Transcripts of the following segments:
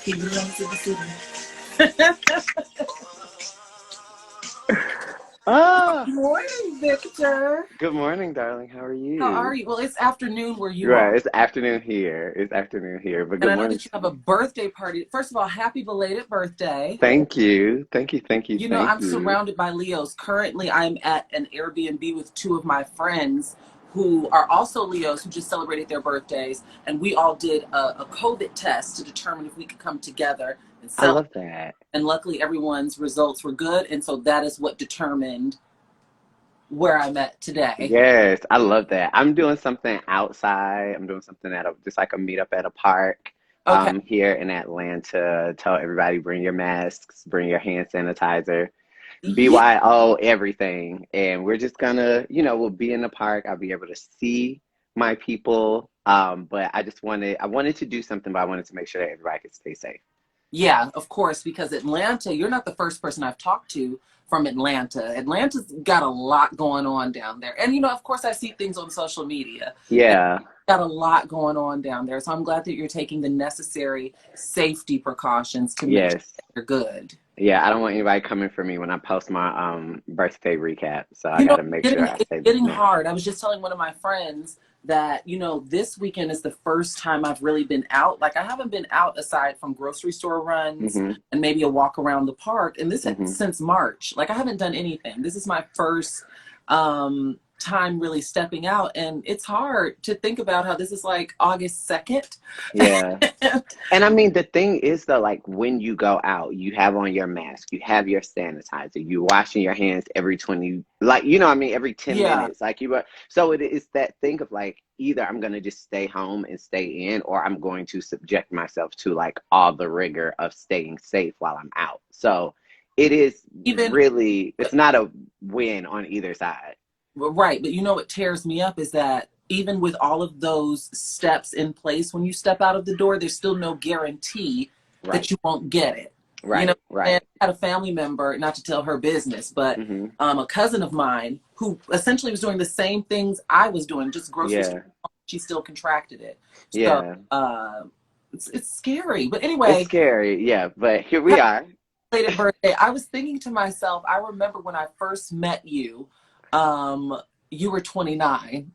He belongs to the city. Ah, Good morning, Victor. good morning, darling. How are How are you? you? Well, it's afternoon where you Right, are. it's afternoon here. It's afternoon here, but And good I know morning that to you have a you. birthday party. First of all, happy belated birthday. Thank you. Thank you. Thank you. You know, Thank I'm you. surrounded by Leos. Currently, I'm at an Airbnb with two of my friends who are also Leos who just celebrated their birthdays. And we all did a COVID test to determine if we could come together and I celebrate. love that. And luckily, everyone's results were good. And so that is what determined where I'm at today. Yes, I love that. I'm doing something outside. I'm doing something at a just like a meetup at a park Okay. here in Atlanta. Tell everybody bring your masks, bring your hand sanitizer. Yeah. BYO everything. And we're just gonna, we'll be in the park. I'll be able to see my people. But I wanted to do something, but I wanted to make sure that everybody could stay safe. Yeah, of course, because Atlanta, you're not the first person I've talked to from Atlanta. Atlanta's got a lot going on down there. And, you know, of course, I see things on social media. It's Yeah, got a lot going on down there. So I'm glad that you're taking the necessary safety precautions to make sure yes. that you're good. Yeah, I don't want anybody coming for me when I post my birthday recap. So I You know, gotta make sure I it's say this getting now. hard. I was just telling one of my friends that, you know, this weekend is the first time I've really been out. Like, I haven't been out aside from grocery store runs Hmm. and maybe a walk around the park. And this Hmm. since March. Like, I haven't done anything. This is my first time really stepping out. And it's hard to think about how this is like August 2nd. Yeah. And I mean, the thing is though, like when you go out, you have on your mask, you have your sanitizer, you washing your hands every 20, like, I mean, every 10 Yeah. minutes, like so it is that thing of like, either I'm going to just stay home and stay in, or I'm going to subject myself to like all the rigor of staying safe while I'm out. So it is Even, really, it's not a win on either side. right. But you know what tears me up is that even with all of those steps in place, when you step out of the door, there's still no guarantee that Right, you won't get it. You know, right, and right. I had a family member, not to tell her business, but Hmm. a cousin of mine who essentially was doing the same things I was doing, just grocery store. Yeah, She still contracted it. So yeah. it's scary. But It's anyway, scary, yeah, but here we happy are. belated birthday. I was thinking to myself, I remember when I first met you, um, you were 29.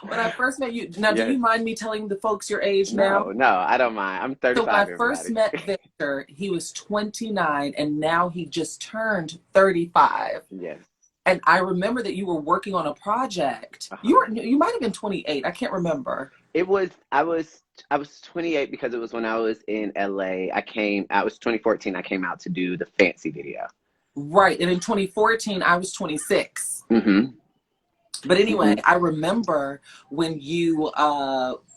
When I first met you, now do Yes. you mind me telling the folks your age now? No, no, I don't mind. I'm So when I 35, first everybody. met Victor, he was 29 and now he just turned 35. Yes. And I remember that you were working on a project. Uh-huh. You might have been 28. I can't remember. It was I was 28 because it was when I was in LA. I was 2014, I came out to do the fancy video. Right. And in 2014, I was 26. Mm-hmm. But anyway, Mm-hmm. I remember when you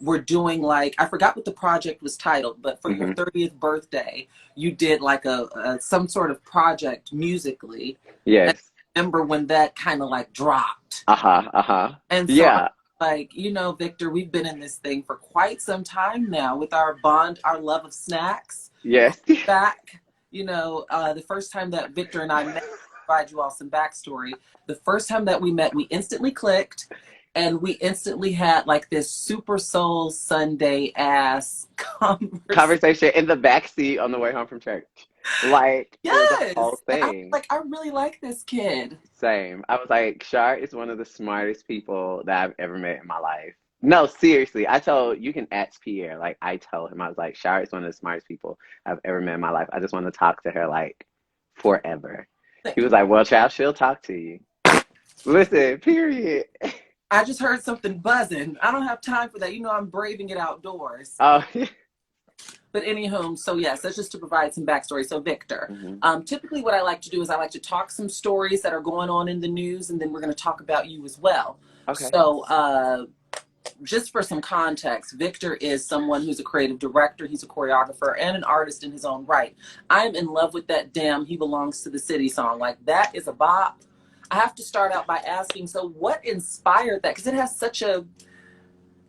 were doing like, I forgot what the project was titled, but for your Mm-hmm. 30th birthday, you did like a some sort of project musically. And Yes. I remember when that kind of like dropped. Uh-huh. Uh-huh. And so I'm Yeah. like, you know, Victor, we've been in this thing for quite some time now with our bond, our love of snacks. Yes. Back, you know, the first time that Victor and I met, provide you all some backstory. The first time that we met, we instantly clicked and we instantly had like this Super Soul Sunday ass conversation. Conversation in the back seat on the way home from church. Like it was a whole Yes. And I was thing. like, I really like this kid. Same. I was like, Shar is one of the smartest people that I've ever met in my life. No, seriously. You can ask Pierre. Like, I told him, I was like, Shar is one of the smartest people I've ever met in my life. I just want to talk to her like forever. He was like, well, child, she'll talk to you. Listen, period. I just heard something buzzing. I don't have time for that. You know, I'm braving it outdoors. Oh, But anywho, so yes, that's just to provide some backstory. So Victor, hmm. typically what I like to do is I like to talk some stories that are going on in the news, and then we're going to talk about you as well. Okay. So just for some context, Victor is someone who's a creative director. He's a choreographer and an artist in his own right. I'm in love with that damn He Belongs to the City song. Like, that is a bop. I have to start out by asking, so what inspired that? Because it has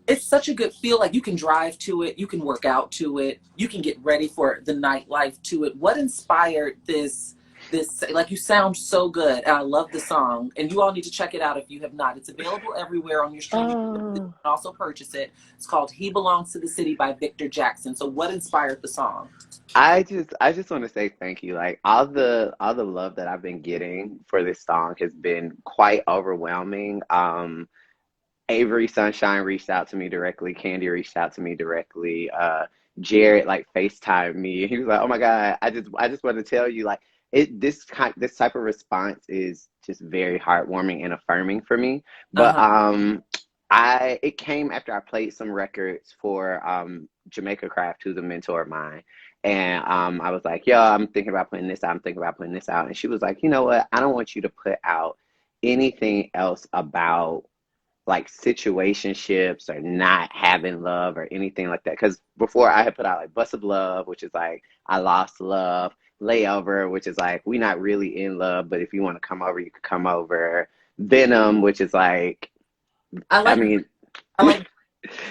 it's such a good feel. Like, you can drive to it, you can work out to it, you can get ready for the nightlife to it. What inspired this this, like, you sound so good, and I love the song, and you all need to check it out if you have not. It's available everywhere on your streaming. You Oh. can also purchase it. It's called He Belongs to the City by Victor Jackson. So what inspired the song? I just want to say thank you. Like all the love that I've been getting for this song has been quite overwhelming. Avery Sunshine reached out to me directly. Candy reached out to me directly. Jared like FaceTimed me. He was like, "Oh my God, I just want to tell you like this type of response is just very heartwarming and affirming for me." But Uh-huh. I it came after I played some records for Jamaica Craft, who's a mentor of mine. And I was like, "Yo, I'm thinking about putting this out. I'm thinking about putting this out." And she was like, "You know what? I don't want you to put out anything else about like situationships or not having love or anything like that. Because before I had put out like Bust of Love, which is like I lost love, Layover, which is like we not really in love, but if you want to come over, you could come over. Venom, which is like, I I like, mean, I like,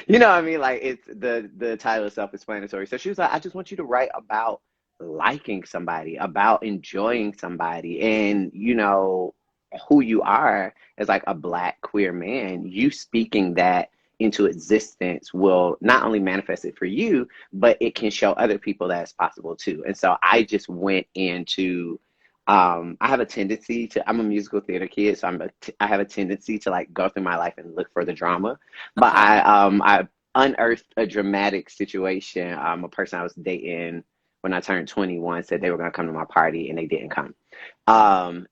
you know what I mean? Like it's the title is self-explanatory. So she was like, I just want you to write about liking somebody, about enjoying somebody, and who you are as like a black queer man, you speaking that into existence will not only manifest it for you, but it can show other people that it's possible too. And so I just went into I have a tendency to, I'm a musical theater kid, so I have a tendency to like go through my life and look for the drama. But okay. I unearthed a dramatic situation. A person I was dating when I turned 21 said they were going to come to my party and they didn't come.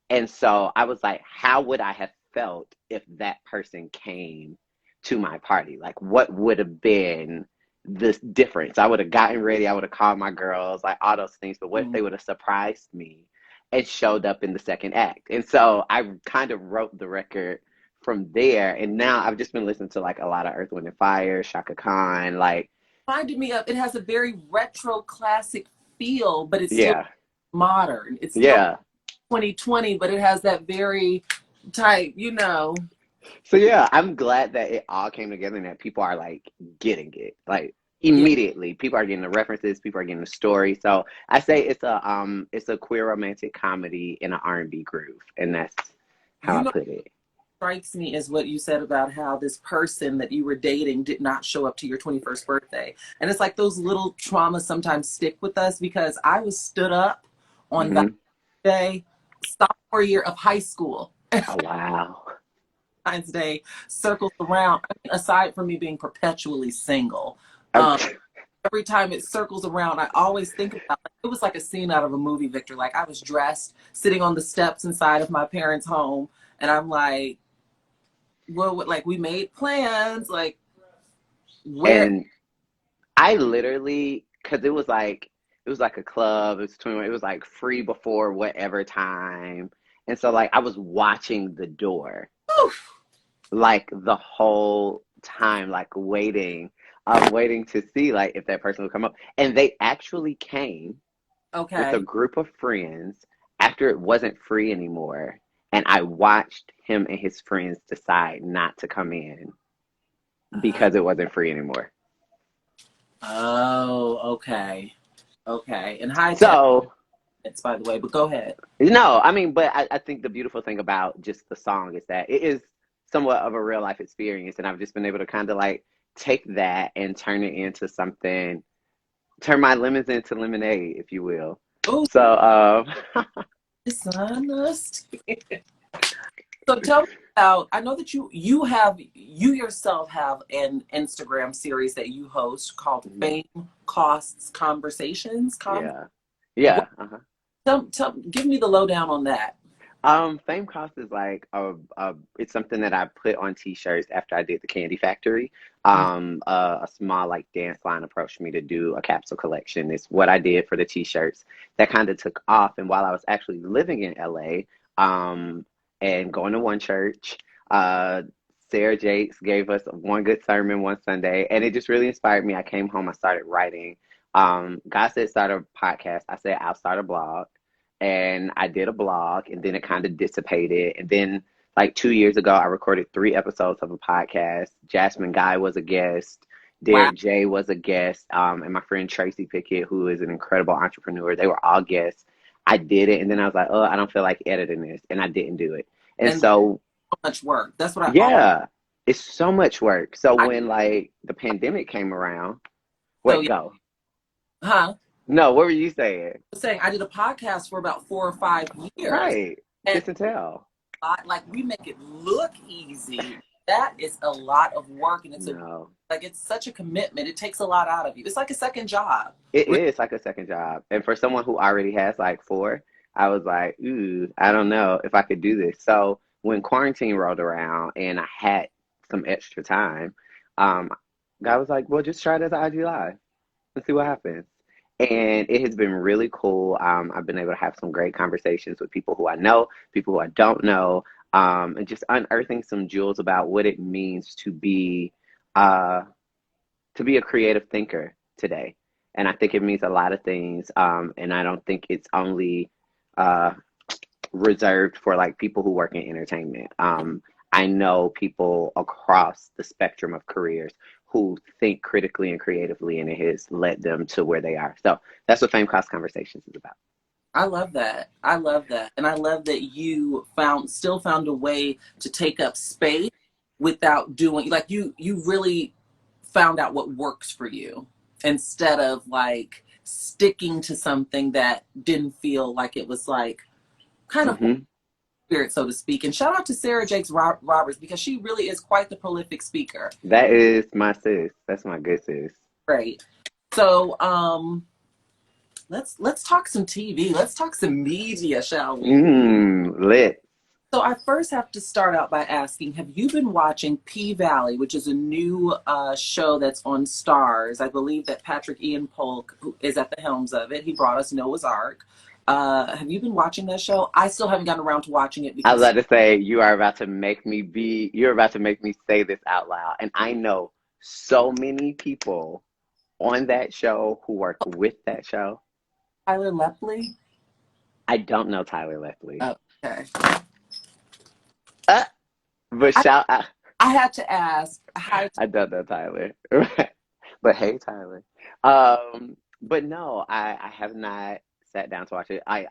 And so I was like, how would I have felt if that person came to my party? Like, what would have been this difference? I would have gotten ready, I would have called my girls, like all those things, but what if Mm. they would have surprised me and showed up in the second act? And so I kind of wrote the record from there. And now I've just been listening to like a lot of Earth, Wind and Fire, Shaka Khan, like, Reminded me of, it has a very retro classic feel, but it's still yeah, modern. It's still yeah. 2020, but it has that very type, So yeah, I'm glad that it all came together and that people are like getting it. Like yeah. immediately, people are getting the references, people are getting the story. So I say it's a queer romantic comedy in an R&B groove, and that's how You I know, put it. strikes me is what you said about how this person that you were dating did not show up to your 21st birthday. And it's like those little traumas sometimes stick with us, because I was stood up on Valentine's Hmm. Day, sophomore year of high school. Oh wow. Valentine's Day circles around. I mean, aside from me being perpetually single, Um, um, every time it circles around, I always think about, like, it was like a scene out of a movie, Victor. Like, I was dressed, sitting on the steps inside of my parents' home, and I'm like, well, like, we made plans, like, where? and I literally, because it was like a club, it was 21, it was like free before whatever time. And so like I was watching the door Oof. like the whole time, like waiting to see like if that person would come up. And they actually came with a Okay. group of friends after it wasn't free anymore. And I watched him and his friends decide not to come in Uh, because it wasn't free anymore. oh, okay. Okay. And high tech, So, by the way, but go ahead. no, I mean, but I think the beautiful thing about just the song is that it is somewhat of a real life experience. And I've just been able to kind of like take that and turn it into something, turn my lemons into lemonade, if you will. Oh, So, dishonest. So tell me about, I know that you yourself have an Instagram series that you host called Fame Costs Conversations. yeah, What, yeah. Uh-huh. give me the lowdown on that. Fame Cost is like it's something that I put on t-shirts after I did the Candy Factory. A small like dance line approached me to do a capsule collection. It's what I did for the t-shirts that kind of took off. And while I was actually living in LA, and going to one church, uh, Sarah Jakes gave us one good sermon one Sunday, and it just really inspired me. I came home, I started writing. God said start a podcast. I said I'll start a blog, and I did a blog, and then it kind of dissipated. And then, like 2 years ago, I recorded 3 episodes of a podcast. Jasmine Guy was a guest. Wow. Derek J was a guest, and my friend Tracy Pickett, who is an incredible entrepreneur. They were all guests. I did it, and then I was like, oh, I don't feel like editing this, and I didn't do it. And And so, so much work. That's what I always. yeah, it's so much work. So I when like the pandemic came around, so wait, yeah, go. huh? No, what were you saying? I was saying I did a podcast for about 4 or 5 years, Right, and kiss and tell. like we make it look easy. That is a lot of work, and it's a No, like it's such a commitment. It takes a lot out of you. It's like a second job. it is like a second job. And for someone who already has like four, I was like, ooh, I don't know if I could do this. So when quarantine rolled around and I had some extra time, um, God was like, well, just try it as an IG Live and see what happens. And it has been really cool. I've been able to have some great conversations with people who I know, people who I don't know, and just unearthing some jewels about what it means uh, to be a creative thinker today. And I think it means a lot of things. And I don't think it's only uh, reserved for like people who work in entertainment. I know people across the spectrum of careers who think critically and creatively, and it has led them to where they are. So that's what Fame Cost Conversations is about. I love that. I love that. And I love that you still found a way to take up space without doing like you really found out what works for you instead of like sticking to something that didn't feel like it was like kind of Hmm. spirit, so to speak. And shout out to Sarah Jakes Roberts because she really is quite the prolific speaker. That is my sis. That's my good sis. Great. So let's talk some TV. Let's talk some media, shall we? Lit. So I first have to start out by asking, have you been watching P Valley, which is a new show that's on Stars? I believe that Patrick Ian Polk who is at the helms of it. He brought us Noah's Ark. Have you been watching that show? I still haven't gotten around to watching it I was because about to say you're about to make me say this out loud. And I know so many people on that show who work with that show. Tyler Lepley. I don't know Tyler Lepley. Oh, okay. Uh, but I, shout out, I had to ask. Hi. I don't know Tyler. But hey, Tyler. But no, I have not sat down to watch it. I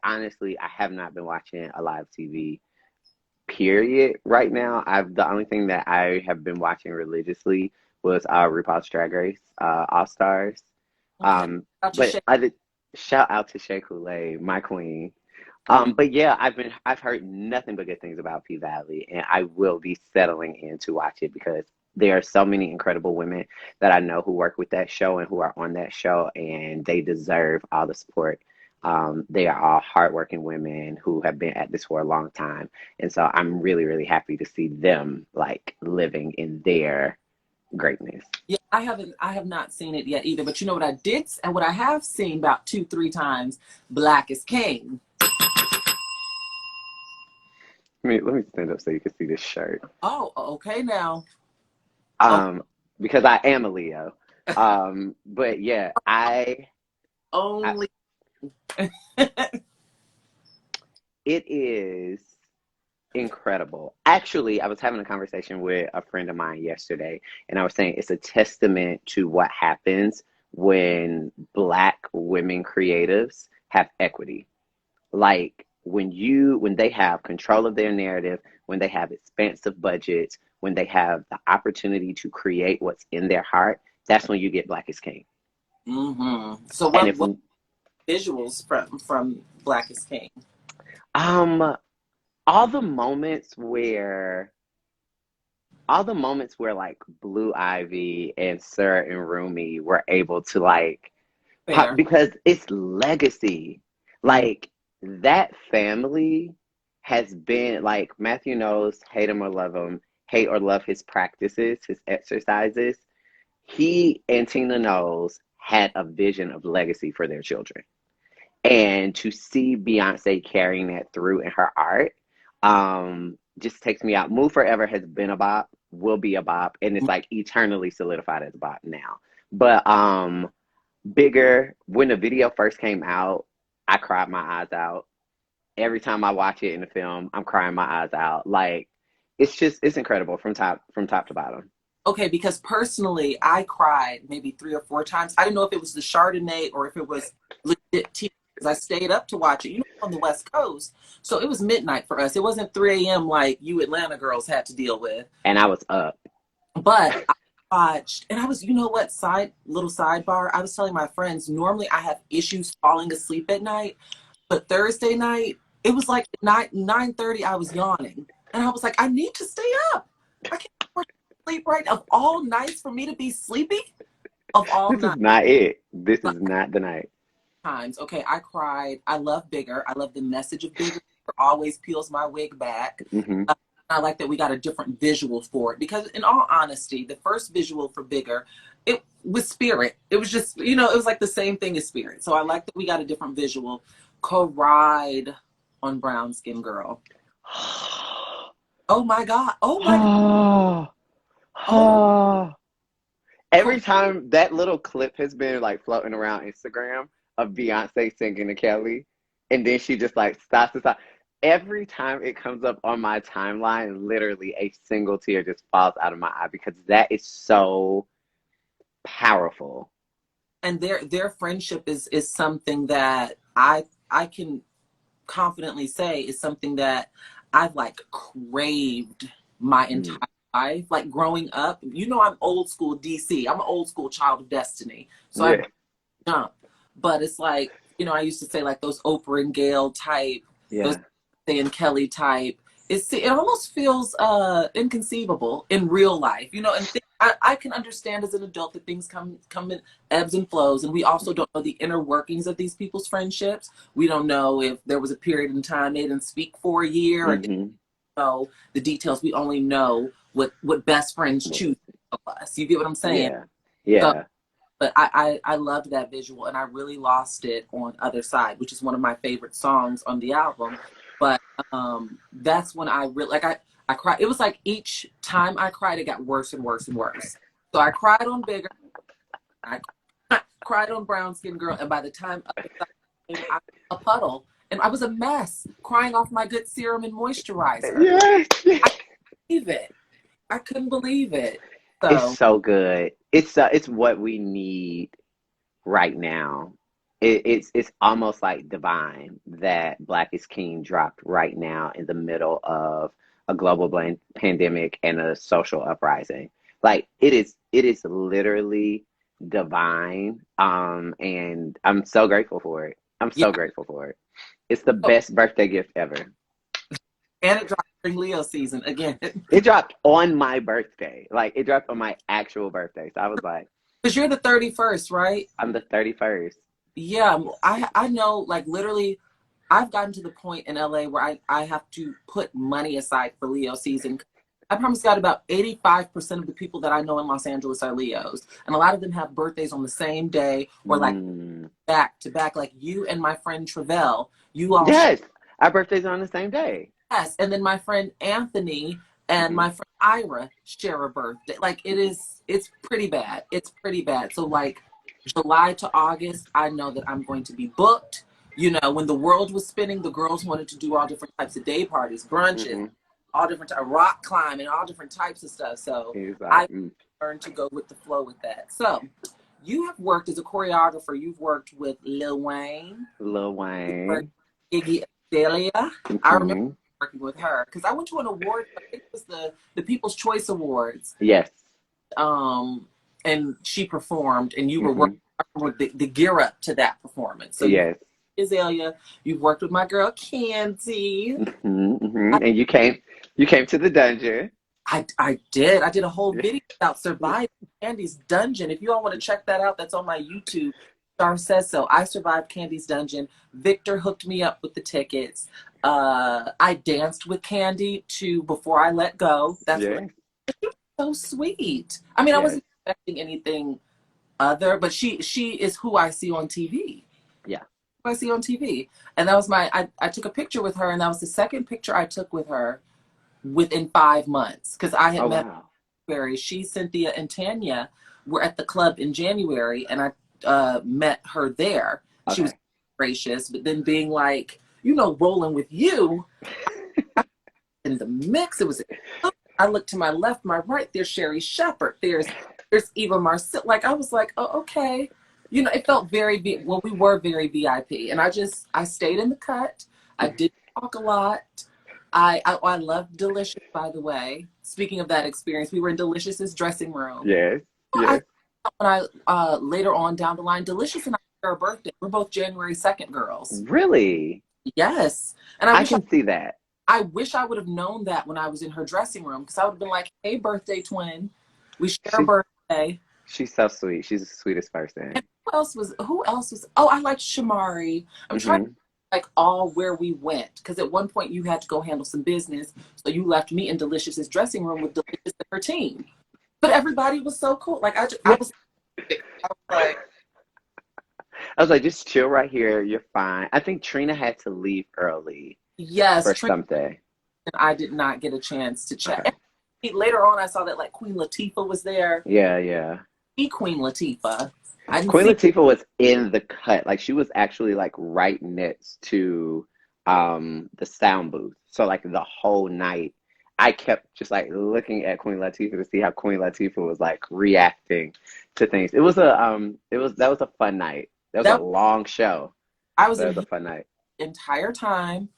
have not been watching a live TV period right now. The only thing that I have been watching religiously was RuPaul's Drag Race, All Stars. Okay. About your But shake. I did shout out to Shea Coulee, my queen. Oh, But yeah, I've heard nothing but good things about P Valley, and I will be settling in to watch it because there are so many incredible women that I know who work with that show and who are on that show, and they deserve all the support. They are all hardworking women who have been at this for a long time, and so I'm really, really happy to see them like living in their greatness. yeah. I have not seen it yet either. But you know what I did, and what I have seen about 2, 3 times. Black is King. Let me stand up so you can see this shirt. Oh, okay now. Oh, Um, because I am a Leo. But yeah, I only. it is incredible. Actually, I was having a conversation with a friend of mine yesterday, and I was saying it's a testament to what happens when Black women creatives have equity. Like when they have control of their narrative, when they have expansive budgets, when they have the opportunity to create what's in their heart, that's when you get Black is King. So And if what visuals from Black is King? um all the moments where like Blue Ivy and Sir and Rumi were able to like Fair. because it's legacy. Like that family has been like Matthew knows, hate him or love him, hate or love his practices, his exercises. He and Tina Knowles had a vision of legacy for their children. And to see Beyonce carrying that through in her art, just takes me out. Move Forever has been a bop, will be a bop, and it's like eternally solidified as a bop now. But Bigger, when the video first came out, I cried my eyes out. Every time I watch it in the film, I'm crying my eyes out. Like it's incredible from top to bottom. Okay, because personally, I cried maybe 3 or 4 times. I didn't know if it was the Chardonnay or if it was legit tears. because I stayed up to watch it. You know, on the West Coast, so it was midnight for us. It wasn't 3 a.m. like you Atlanta girls had to deal with. And I was up. But I watched, and I was, you know what? Little sidebar. I was telling my friends. Normally, I have issues falling asleep at night, but Thursday night, it was like 9:30. I was yawning, and I was like, I need to stay up. I can't afford to sleep right. Of all nights for me to be sleepy, of all This is nights. not it. This is not the night. Times. Okay, I cried. I love Bigger. I love the message of Bigger. It always peels my wig back. Hmm. I like that we got a different visual for it because, in all honesty, the first visual for Bigger, it was Spirit. It was just, you know, it was like the same thing as Spirit. So I like that we got a different visual. Cried on Brown Skin Girl. Oh my God. Oh my God. Oh, Oh, oh. Every time that little clip has been like floating around Instagram of Beyonce singing to Kelly, and then she just like stops and stops. Every time it comes up on my timeline, literally a single tear just falls out of my eye because that is so powerful. and their friendship is something that I can confidently say is something that I've like craved my Mm, entire life. Like growing up, you know, I'm old school DC. I'm an old school child of Destiny. So I yeah, jump. But it's like, you know, I used to say like those Oprah and Gail type, those yeah. and Kelly type. It almost feels inconceivable in real life, you know. And I can understand as an adult that things come in ebbs and flows, and we also don't know the inner workings of these people's friendships. We don't know if there was a period in time they didn't speak for a year, or didn't Hmm. know the details. We only know what best friends choose of us. You get what I'm saying? Yeah, So, yeah. but I loved that visual, and I really lost it on Other Side, which is one of my favorite songs on the album. But that's when I really like I cried. It was like each time I cried, it got worse and worse and worse. So I cried on Bigger, I cried on Brown Skin Girl, and by the time Other Side came, I was a puddle, and I was a mess, crying off my good serum and moisturizer. Yes. I couldn't believe it. I couldn't believe it. It's So so good. It's what we need right now. It's almost like divine that Black is King dropped right now in the middle of a global pandemic and a social uprising. Like it is literally divine. And I'm so grateful for it. I'm yeah. so grateful for it. It's the So, best birthday gift ever. and it dropped during Leo season again. It dropped on my birthday. Like it dropped on my actual birthday. So I was like, Because you're the 31st, right? I'm the 31st. Yeah, I know, like literally, I've gotten to the point in LA where I have to put money aside for Leo season. I promise God, about 85% of the people that I know in Los Angeles are Leos. And a lot of them have birthdays on the same day or like Mm. back to back, like you and my friend Travell. You all Yes, our birthdays are on the same day. yes. And then my friend Anthony and Hmm. my friend Ira share a birthday. Like it's pretty bad. It's pretty bad. So like July to August, I know that I'm going to be booked. You know, when the world was spinning, the girls wanted to do all different types of day parties, brunches, Hmm. all different rock climbing, all different types of stuff. So He's like, I learned to go with the flow with that. So you have worked as a choreographer. You've worked with Lil Wayne, Lil you've worked Wayne. with Iggy Azalea. I remember Hmm. working with her because I went to an award. I think it was the People's Choice Awards, Yes. um, and she performed, and you were Hmm. working with the gear up to that performance. So you Yes. Azalea, you've worked with my girl Candy. Hmm. Hmm. And you came to the dungeon. I did. I did a whole video about surviving Candy's dungeon. If you all want to check that out, that's on my YouTube. Shar says so. I survived Candy's dungeon. Victor hooked me up with the tickets. I danced with Candy to Before I Let Go. That's really Yes. so sweet. I mean, I Yes. wasn't expecting anything other, but she is who I see on TV. Yeah. Who I see on TV. And that was I took a picture with her, and that was the second picture I took with her within 5 months because I had Oh met wow. her. She, Cynthia, and Tanya were at the club in January, and I met her there. She was Okay. gracious, but then being like, you know, rolling with you in the mix, it was. I looked to my left, my right. There's Sherry Shepherd. There's Eva Marcel. Like I was like, oh okay. It felt well, we were very VIP. And I stayed in the cut. I didn't talk a lot. I loved Delicious, by the way. Speaking of that experience, we were in Delicious's dressing room. Yes, I yes. when later on down the line, Delicious and I share a birthday. We're both January 2nd girls. Really? Yes. And I can see that. I wish I would have known that when I was in her dressing room, because I would have been like, hey, birthday twin. We share a She birthday. she's so sweet. She's the sweetest And person. who else was oh, I liked Shamari. I'm trying to Hmm. like all where we went. Because at one point you had to go handle some business. So you left me in Delicious's dressing room with Delicious and her team. But everybody was so cool. Like Yeah. I was like, I was like, just chill right here. You're fine. I think Trina had to leave early yes, for Trina something. and I did not get a chance to chat. Okay. And later on I saw that like Queen Latifah was there. Yeah, yeah. Queen Latifah. I didn't Queen see Latifah was in the cut. Like she was actually like right next to the sound booth. So like the whole night I kept just like looking at Queen Latifah to see how Queen Latifah was like reacting to things. That was a fun night. That was a that. long show, I was but it in was a here fun night. the entire time.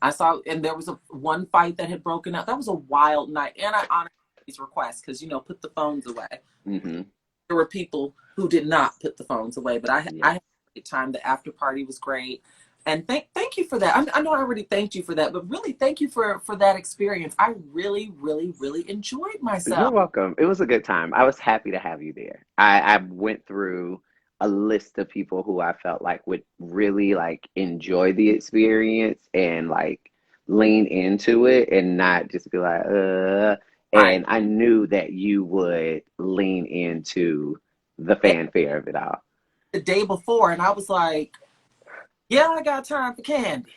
I saw, and there was one fight that had broken out. That was a wild night, and I honored these requests because put the phones away. Hmm. There were people who did not put the phones away, but I Yeah. had a great time. The after party was great, and thank you for that. I know I already thanked you for that, but really thank you for that experience. I really really really enjoyed You're myself. welcome. It was a good time. I was happy to have you there. I went through a list of people who I felt like would really like enjoy the experience and like lean into it and not just be like, Right, and I knew that you would lean into the and fanfare of it all. the day before, and I was like, yeah, I got time for candy,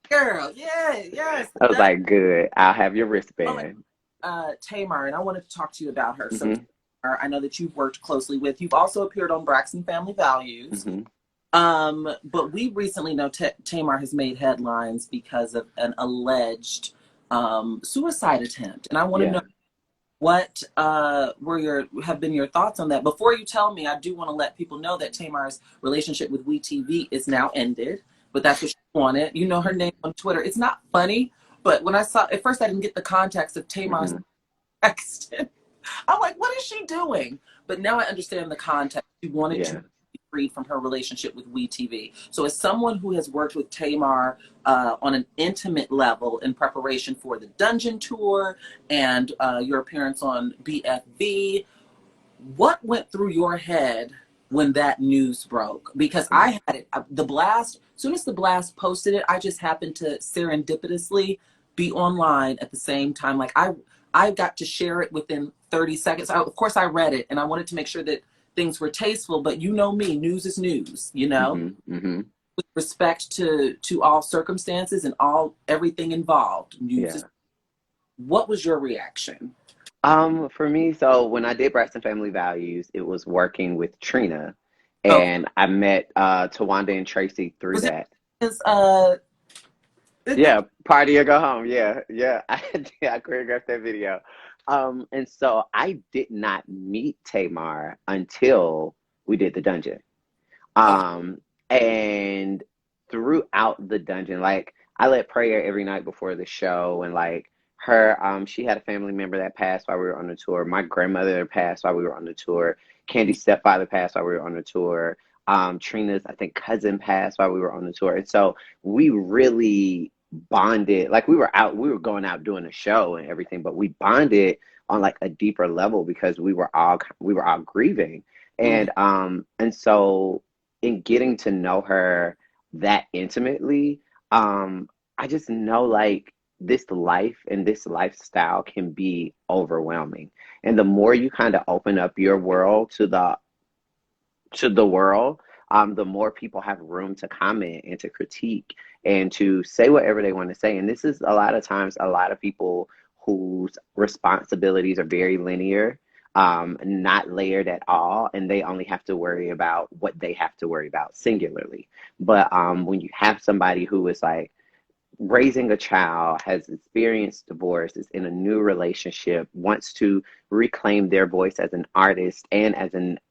girl. Yeah, yes. I was like, good. I'll have your wristband. Tamar, and I wanted to talk to you about her. So, Hmm. Tamar, I know that you've worked closely with. You've also appeared on Braxton Family Values. Hmm. But we recently know Tamar has made headlines because of an alleged suicide attempt, and I want to know Yeah. what have been your thoughts on that. Before you tell me, I do want to let people know that Tamar's relationship with WeTV is now ended, but that's what she wanted. You know her name on Twitter. It's not funny, but when I saw at first, I didn't get the context of Tamar's Hmm. text. I'm like, what is she doing? But now I understand the context. She wanted to Yeah. be free from her relationship with WeTV. So, as someone who has worked with Tamar on an intimate level in preparation for the Dungeon Tour and your appearance on BFB, what went through your head when that news broke? Because Mm. I had it, the blast, as soon as the blast posted it, I just happened to serendipitously be online at the same time. Like I got to share it within 30 seconds. Of course I read it and I wanted to make sure that things were tasteful, but you know me, news is news, Hmm. Hmm. with respect to all circumstances and everything involved. News is Yeah. What was your reaction? For me, so when I did Braxton Family Values, it was working with Trina, Okay. and I met Tawanda and Tracy through Was it that. his Yeah, party or go home. Yeah, yeah. I choreographed that video. And so I did not meet Tamar until we did the dungeon. okay. Um, and throughout the dungeon, like I led prayer every night before the show, and like she had a family member that passed while we were on the tour. My grandmother passed while we were on the tour. Candy's stepfather passed while we were on the tour. Trina's, I think, cousin passed while we were on the tour, and so we really bonded. Like we were going out doing a show and everything, but we bonded on like a deeper level because we were all grieving, Mhm. and so in getting to know her that intimately, I just know like this life and this lifestyle can be overwhelming. And the more you kind of open up your world to the world, the more people have room to comment and to critique and to say whatever they want to say. And this is a lot of times a lot of people whose responsibilities are very linear, not layered at all, and they only have to worry about what they have to worry about singularly. But when you have somebody who is like raising a child, has experienced divorce, is in a new relationship, wants to reclaim their voice as an artist and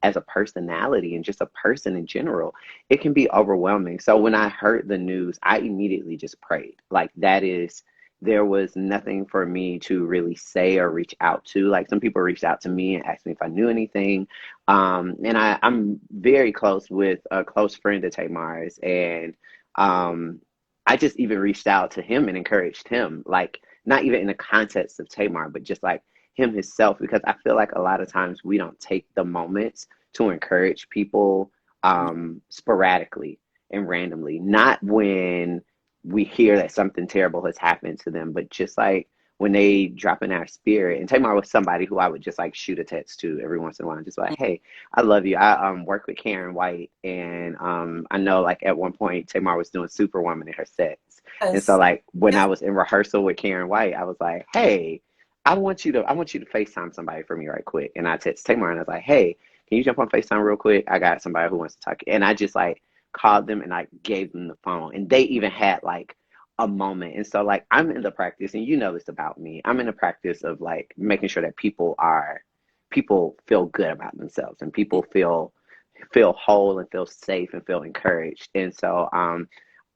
as a personality and just a person in general, it can be overwhelming. So when I heard the news, I immediately just prayed. Like that is there was nothing for me to really say or reach out to. Like some people reached out to me and asked me if I knew anything. And I'm very close with a close friend of Tamar's, and I just even reached out to him and encouraged him, like not even in the context of Tamar, but just like him himself, because I feel like a lot of times we don't take the moments to encourage people sporadically and randomly, not when we hear that something terrible has happened to them, but just like when they drop in our spirit. And Tamar was somebody who I would just like shoot a text to every once in a while, and just like, hey, I love you. I work with Karen White, and I know like at one point Tamar was doing Superwoman in her sets, and so Yes. like when I Yes. was in rehearsal with Karen White, I was like, hey, I want you to FaceTime somebody for me right quick, and I text Tamar and I was like, hey, can you jump on FaceTime real quick? I got somebody who wants to talk, and I just like called them and I gave them the phone, and they even had like a moment. And so like I'm in the practice, and you know this about me, I'm in the practice of like making sure that people feel good about themselves, and people feel whole and feel safe and feel encouraged. And so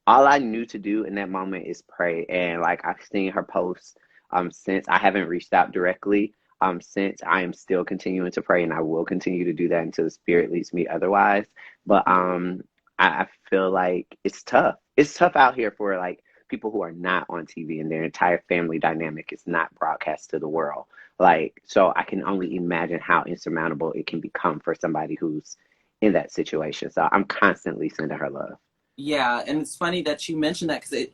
all I knew to do in that moment is pray. And like I've seen her posts since. I haven't reached out directly since. I am still continuing to pray, and I will continue to do that until the spirit leads me otherwise. But I feel like it's tough. It's tough out here for like people who are not on TV, and their entire family dynamic is not broadcast to the world. Like, so I can only imagine how insurmountable it can become for somebody who's in that situation. So I'm constantly sending her love. Yeah, and it's funny that you mentioned that because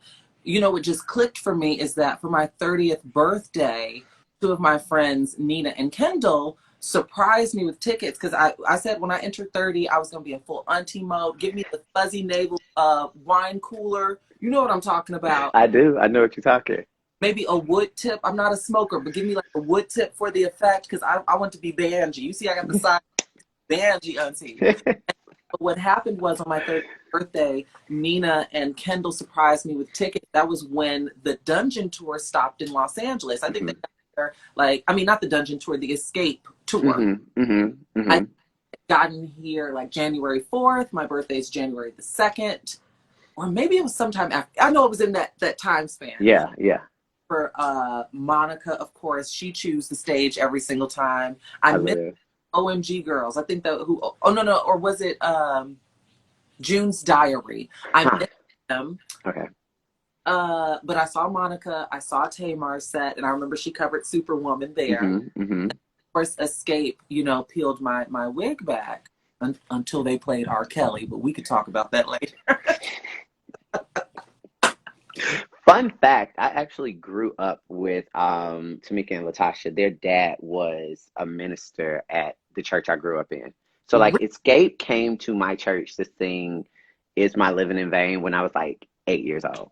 what just clicked for me is that for my 30th birthday, two of my friends, Nina and Kendall, surprised me with tickets because I said when I entered 30, I was going to be in full auntie mode. Give me the fuzzy navel wine cooler. You know what I'm talking about. I do. I know what you're talking. Maybe a wood tip. I'm not a smoker, but give me like a wood tip for the effect because I want to be Banji. You see, I got the side Banji auntie. But what happened was on my 30th birthday, Nina and Kendall surprised me with tickets. That was when the Dungeon Tour stopped in Los Angeles. I think they hmm got there, like, I mean, not the Dungeon Tour, the Escape Tour. hmm hmm I hmm gotten here like January 4th. My birthday is January the 2nd. Or maybe it was sometime after. I know it was in that time span. Yeah, yeah. For Monica, of course, she chews the stage every single time. I I miss live. OMG Girls. I think that who, oh no, no, or was it June's Diary? I Huh. missed them. Okay. But I saw Monica, I saw Tamar's set, and I remember she covered Superwoman there. Hmm. Of course, Escape, peeled my wig back until they played R. Kelly, but we could talk about that later. Fun fact, I actually grew up with Tamika and Latasha. Their dad was a minister at the church I grew up in. So like Escape came to my church to sing Is My Living in Vain when I was like 8 years old.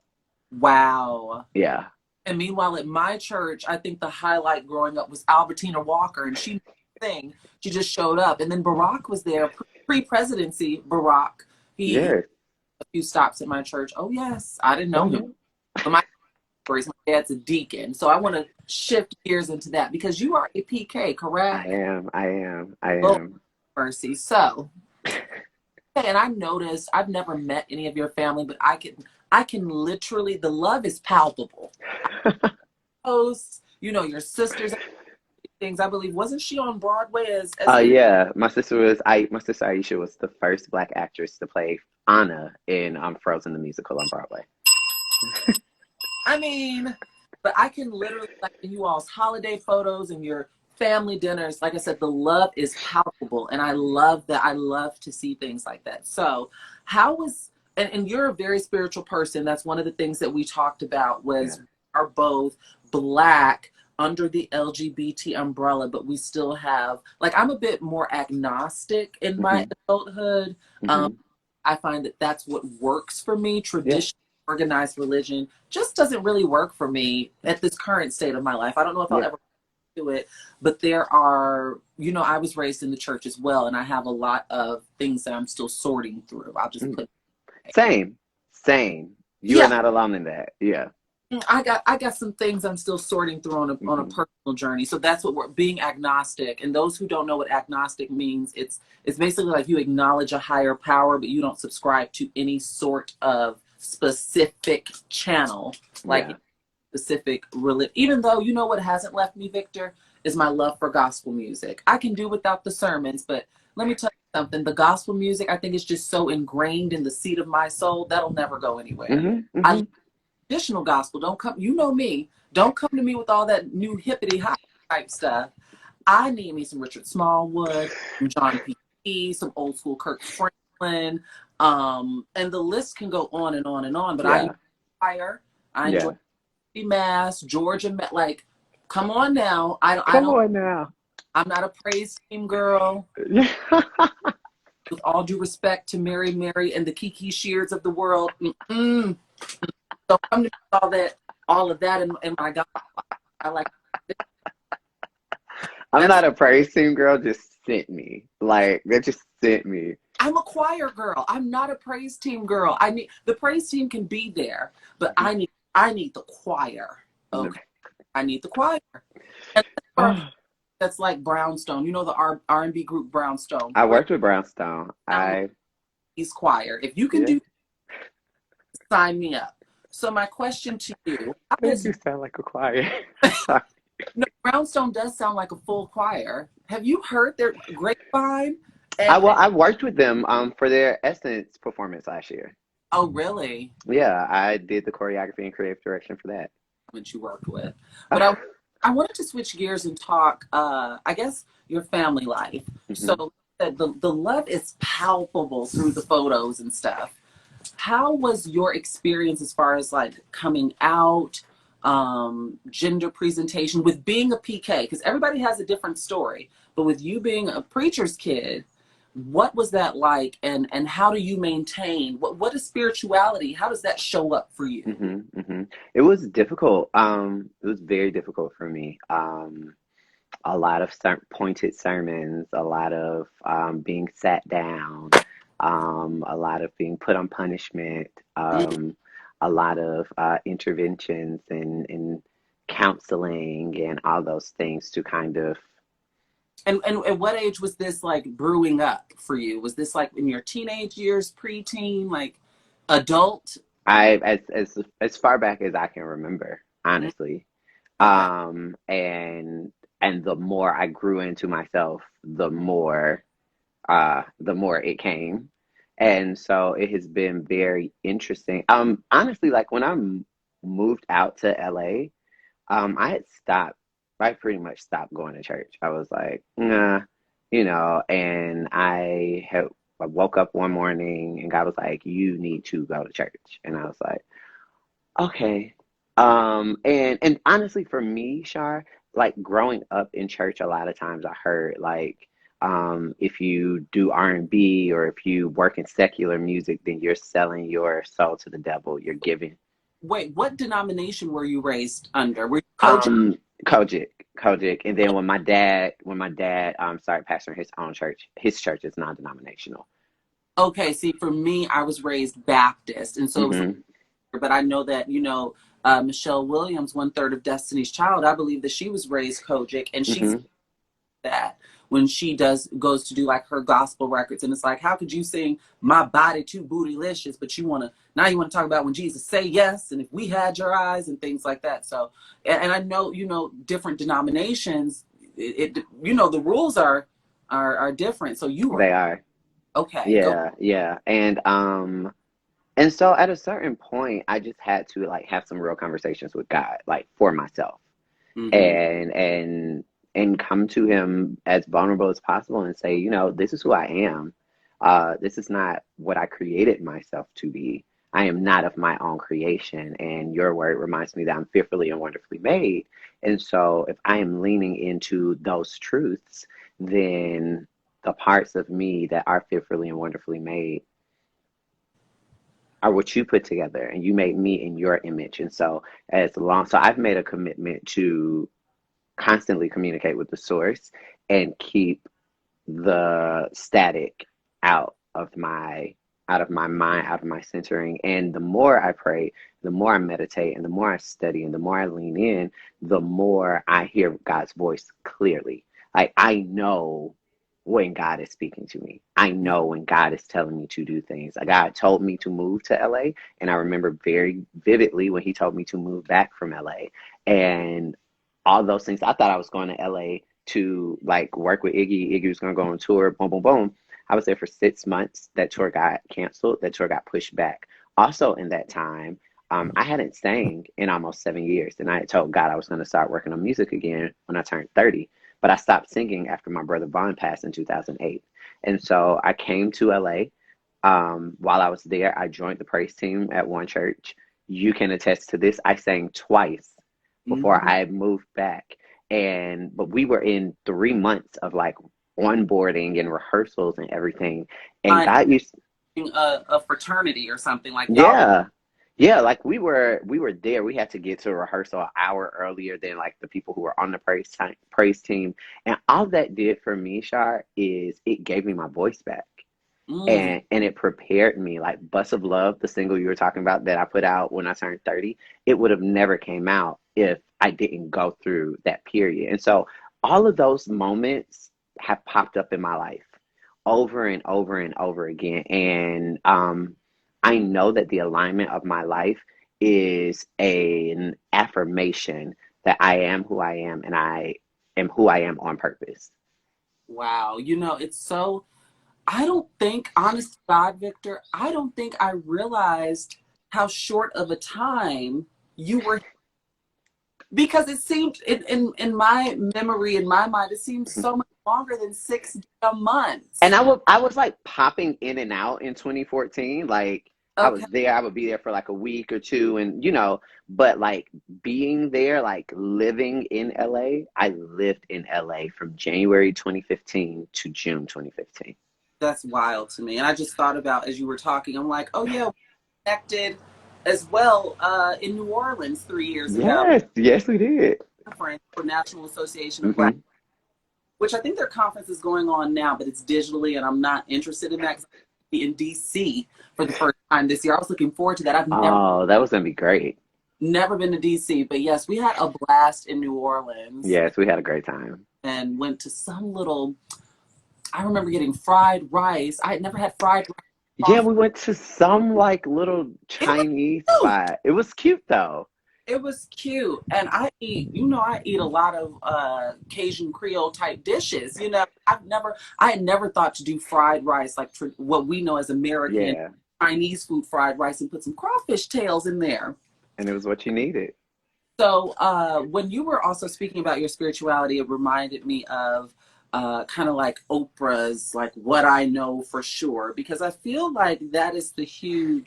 Wow. Yeah. And meanwhile, at my church, I think the highlight growing up was Albertina Walker, and she didn't sing. She just showed up. And then Barack was there, pre-presidency Barack. He Yes. a few stops at my church. Oh yes, I didn't Oh know him, yeah. but my dad's a deacon, so I want to shift gears into that because you are a PK, I correct? am. I am. I Lord am. mercy. So, and I noticed I've never met any of your family, but I can literally the love is palpable. Posts, your sisters things. I believe wasn't she on Broadway as the Yeah. My sister Aisha was the first black actress to play Anna in Frozen the musical on Broadway. I mean, but I can literally like in you all's holiday photos and your family dinners. Like I said, the love is palpable, and I love that. I love to see things like that. So, how was and you're a very spiritual person. That's one of the things that we talked about Yeah. was are both black under the LGBT umbrella, but we still have like I'm a bit more agnostic in my Hmm. adulthood. Um, Hmm. I find that that's what works for me. Yeah. Traditional organized religion just doesn't really work for me at this current state of my life. I don't know if I'll Yeah. ever do it, but there are, I was raised in the church as well, and I have a lot of things that I'm still sorting through. I'll just Mm. put, Same. Same. You are yeah, not alone in that. Yeah. I got some things I'm still sorting through on a Hmm. personal journey. So that's what we're being agnostic. And those who don't know what agnostic means, it's basically like you acknowledge a higher power, but you don't subscribe to any sort of specific channel, like Yeah. specific religion. Even though you know what hasn't left me, Victor, is my love for gospel music. I can do without the sermons, but let me tell you something. The gospel music, I think, is just so ingrained in the seat of my soul that'll never go anywhere. Hmm. I Hmm. traditional gospel. Don't come, you know me. Don't come to me with all that new hippity hop type stuff. I need me some Richard Smallwood, some John P. some old school Kirk Franklin, and the list can go on and on and on. But I enjoy Yeah. choir. I enjoy Yeah. mass, Georgia, like, come on now. I Come don't. on now. I'm not a praise team girl. Yeah. With all due respect to Mary, and the Kiki Shears of the world. Mm-mm. Don't come to me with all of that in my God. I like I'm that's not a praise team girl, just sent me. Like, they just sent me. I'm a choir girl. I'm not a praise team girl. I need the praise team can be there, but I need the choir. Okay. I need the choir. And for a people that's like Brownstone, you know the R&B group Brownstone. I Great worked with Brownstone. sound like I, he's choir. If you can yeah, do, sign me up. So my question to you, how they has do sound like a choir. Sorry. no, Brownstone does sound like a full choir. Have you heard their grapevine? I worked with them for their Essence performance last year. Oh, really? Yeah, I did the choreography and creative direction for that. That you worked with. But I wanted to switch gears and talk, I guess, your family life. Hmm. So the love is palpable through the photos and stuff. How was your experience as far as like coming out, gender presentation with being a PK? Because everybody has a different story, but with you being a preacher's kid, what was that like, and how do you maintain what is spirituality? How does that show up for you? Hmm. Hmm. It was difficult. It was very difficult for me. A lot of pointed sermons, a lot of being sat down, a lot of being put on punishment, a lot of interventions and counseling and all those things to kind of. And at what age was this like brewing up for you? Was this like in your teenage years, preteen, like adult? As far back as I can remember, Mm, honestly. okay. And the more I grew into myself, the more it came. And so it has been very interesting. Honestly, like when moved out to LA, I had stopped, I pretty much stopped going to church. I was like, nah, and I woke up one morning and God was like, you need to go to church. And I was like, okay. And honestly, for me, Shar, like growing up in church, a lot of times I heard like, if you do R&B or if you work in secular music, then you're selling your soul to the devil. You're giving. Wait, what denomination were you raised under? Were you Kojic? Um, Kojic, Kojic, and then when my dad started pastoring his own church, his church is non-denominational. Okay, see, for me, I was raised Baptist, and so it was. Hmm. But I know that Michelle Williams, one third of Destiny's Child. I believe that she was raised Kojic, and she's Hmm. that when she goes to do like her gospel records, and it's like, how could you sing "My Body Too Bootylicious," but you want to talk about when Jesus say yes, and if we had your eyes and things like that. So, and I know different denominations. The rules are different. So you were They are. okay. Go. Yeah, yeah. And so at a certain point, I just had to like have some real conversations with God, like for myself, Mm-hmm. and come to him as vulnerable as possible and say, this is who I am. This is not what I created myself to be. I am not of my own creation, and your word reminds me that I'm fearfully and wonderfully made. And so if I am leaning into those truths, then the parts of me that are fearfully and wonderfully made are what you put together, and you made me in your image. And so I've made a commitment to constantly communicate with the source and keep the static out of my out of my mind, out of my centering. And the more I pray, the more I meditate, and the more I study, and the more I lean in, the more I hear God's voice clearly. Like I know when God is speaking to me. I know when God is telling me to do things. Like God told me to move to LA, and I remember very vividly when he told me to move back from LA. And all those things, I thought I was going to LA to like work with Iggy. Iggy was going to go on tour, boom, boom, boom. I was there for 6 months. That tour got canceled. That tour got pushed back. Also, in that time, I hadn't sang in almost 7 years, and I had told God I was going to start working on music again when I turned 30. But I stopped singing after my brother Vaughn passed in 2008. And so I came to LA. While I was there, I joined the praise team at one church. You can attest to this. I sang twice before Mhm. I moved back. But we were in 3 months of like onboarding and rehearsals and everything. And Like God used, a fraternity or something like y'all. yeah. Yeah, like we were there. We had to get to rehearsal an hour earlier than like the people who were on the praise team. And all that did for me, Shar, is it gave me my voice back. Mm. And it prepared me. Like Bus of Love, the single you were talking about that I put out when I turned 30, it would have never came out if I didn't go through that period. And so all of those moments have popped up in my life over and over and over again. And I know that the alignment of my life is an affirmation that I am who I am, and I am who I am on purpose. Wow. It's so, I don't think, honest to God, Victor, I don't think I realized how short of a time you were, because it seemed in my memory, in my mind, it seemed so much longer than 6 months. And I was like popping in and out in 2014. Like I Okay. was there, I would be there for like a week or two, and but like being there, like living in LA, I lived in LA from January 2015 to June 2015. That's wild to me. And I just thought about, as you were talking, I'm like, oh yeah, we connected as well in New Orleans 3 years ago. Yes, yes, we did. Conference for National Association of Black, Hmm. which I think their conference is going on now, but it's digitally, and I'm not interested in that because I'm in DC for the first time this year. I was looking forward to that. I've Oh, that was gonna be great. never been to DC, but yes, we had a blast in New Orleans Yes, we had a great time. and went to some little. I remember getting fried rice. I had never had fried Yeah, rice. we went to some like little It was Chinese cute. spot. It was cute though. It was cute, and I eat a lot of Cajun Creole type dishes. I had never thought to do fried rice like what we know as American Yeah, Chinese food fried rice and put some crawfish tails in there. and it was what you needed. So when you were also speaking about your spirituality, it reminded me of kind of like Oprah's like what I know for sure, because I feel like that is the huge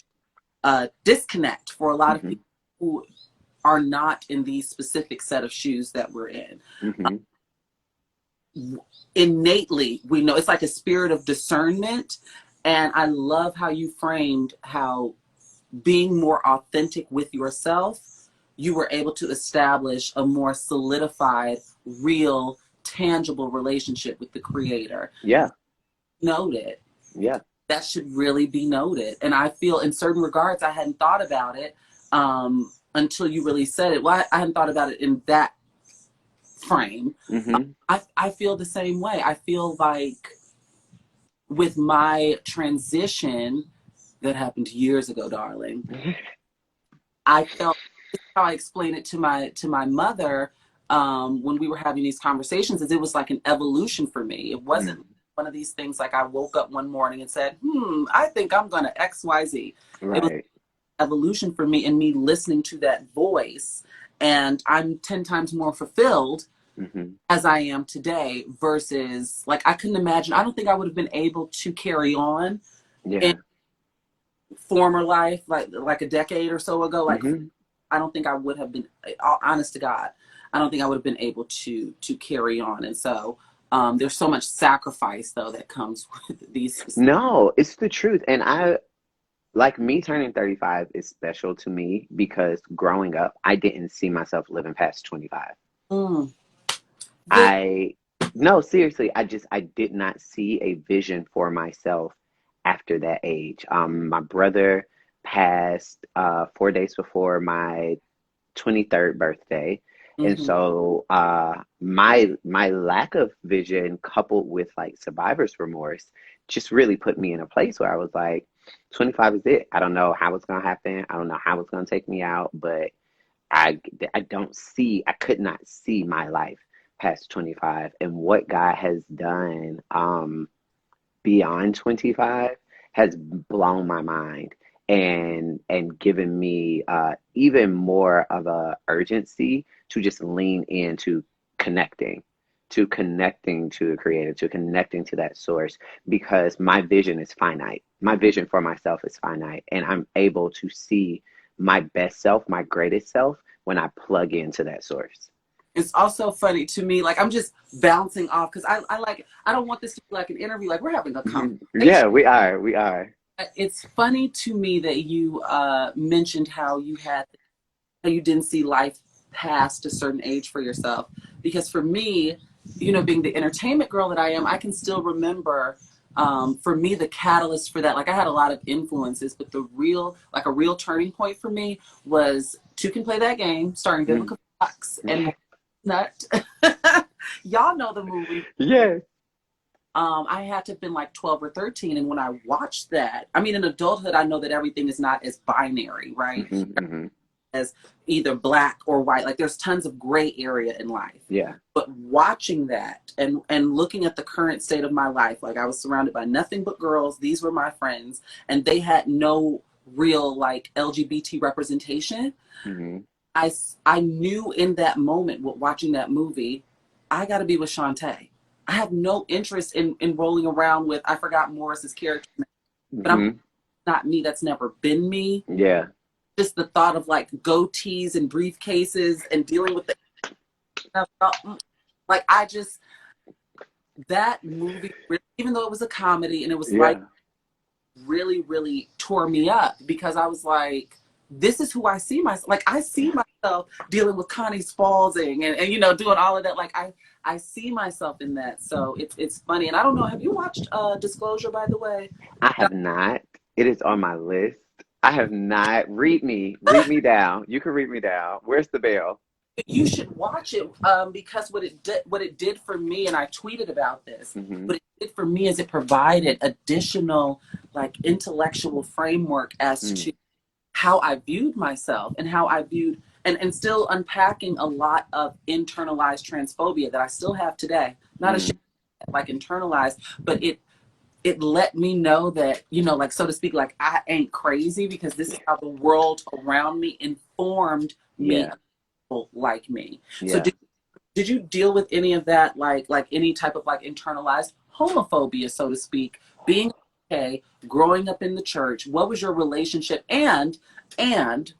disconnect for a lot of Hmm. people who are not in these specific set of shoes that we're in. Hmm. Innately, we know it's like a spirit of discernment. And I love how you framed how being more authentic with yourself, you were able to establish a more solidified, real, tangible relationship with the creator. Yeah, Noted. yeah. That should really be noted. And I feel in certain regards, I hadn't thought about it until you really said it. Well, I hadn't thought about it in that frame. Hmm. I feel the same way. I feel like with my transition that happened years ago, darling, I felt how I explained it to my mother when we were having these conversations is it was like an evolution for me. It wasn't one of these things like I woke up one morning and said, I think I'm gonna XYZ. It was Right. evolution for me and me listening to that voice. And I'm 10 times more fulfilled Hmm. as I am today versus like I couldn't imagine. I don't think I would have been able to carry on in Yeah. former life, like a decade or so ago. Like Hmm. I don't think I would have been honest to God. I don't think I would have been able to carry on. And so there's so much sacrifice though that comes with these. No, it's the truth. And I like me turning 35 is special to me because growing up, I didn't see myself living past 25. Mm, Vic, I No, seriously, I did not see a vision for myself after that age. My brother passed 4 days before my 23rd birthday. And Mm-hmm. so my lack of vision coupled with like survivor's remorse just really put me in a place where I was like, 25 is it. I don't know how it's gonna happen. I don't know how it's gonna take me out, but I I could not see my life past 25 and what God has done beyond 25 has blown my mind and given me even more of a urgency to just lean into connecting connecting to the creator, to connecting to that source, because my vision is finite. My vision for myself is finite, and I'm able to see my best self, my greatest self, when I plug into that source. It's also funny to me, like I'm just bouncing off because I like I don't want this to be like an interview, like we're having a Yeah, conversation. we are. It's funny to me that you mentioned how you didn't see life past a certain age for yourself. Because for me, being the entertainment girl that I am, I can still remember, for me, the catalyst for that. Like I had a lot of influences, but like a real turning point for me was Two Can Play That Game, starring Mm. Vivica Fox and Nut. Y'all know the movie. Yes. I had to have been like 12 or 13. And when I watched that, I mean, in adulthood, I know that everything is not as binary, right? Hmm. As either black or white. Like there's tons of gray area in life. Yeah. But watching that and looking at the current state of my life, like I was surrounded by nothing but girls. These were my friends, and they had no real like LGBT representation. Hmm. I knew in that moment, watching that movie, I got to be with Shantae. I have no interest in rolling around with, I forgot Morris's character, but I'm Hmm. not me. That's never been me. Yeah. Just the thought of like goatees and briefcases and dealing with the like I just that movie, even though it was a comedy and it was like Yeah. really really tore me up because I was like, this is who I see myself. Like I see myself dealing with Connie Spalding and doing all of that. Like I see myself in that. So it's funny. And I don't know. Have you watched Disclosure, by the way? I have not. It is on my list. I have not. Read me down. You can read me down. Where's the bell? You should watch it, because what it did for me, and I tweeted about this. Hmm. What it did for me is it provided additional like intellectual framework as Mm. to how I viewed myself and how I viewed and still unpacking a lot of internalized transphobia that I still have today. Not ashamed, Mm. like internalized, but it let me know that, like so to speak, like I ain't crazy because this is how the world around me informed me Yeah. like me. So Yeah. did you deal with any of that, like any type of like internalized homophobia, so to speak, being okay, growing up in the church? What was your relationship? And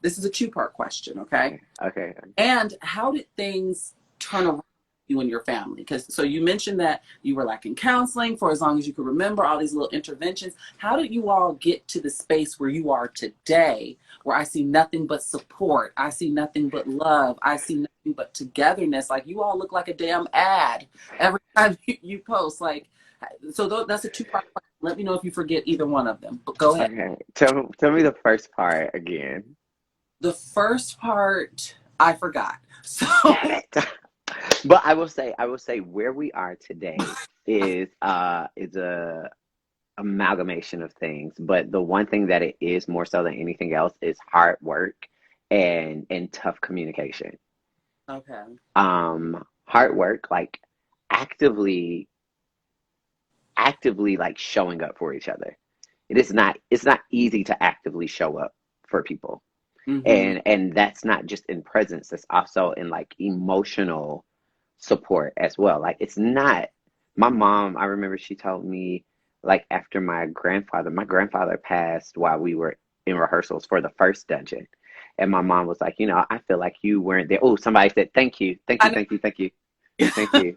this is a two-part question, okay? Okay. Okay. And how did things turn around for you and your family? Because so you mentioned that you were like in counseling for as long as you could remember, all these little interventions. How did you all get to the space where you are today, where I see nothing but support, I see nothing but love, I see nothing but togetherness? Like you all look like a damn ad every time you post. Like, so that's a two-part question. Let me know if you forget either one of them. But go ahead. Okay. Tell me the first part again. The first part I forgot. So Damn it. But I will say where we are today is a amalgamation of things. But the one thing that it is more so than anything else is hard work and tough communication. okay. Hard work, like actively actively like showing up for each other. It's not easy to actively show up for people. Mm-hmm. And that's not just in presence, it's also in like emotional support as well. Like it's not my mom, I remember she told me like after my grandfather passed while we were in rehearsals for the first dungeon. And my mom was like, I feel like you weren't there. Oh, somebody said, thank you, thank you, I thank you, thank you, thank know. you.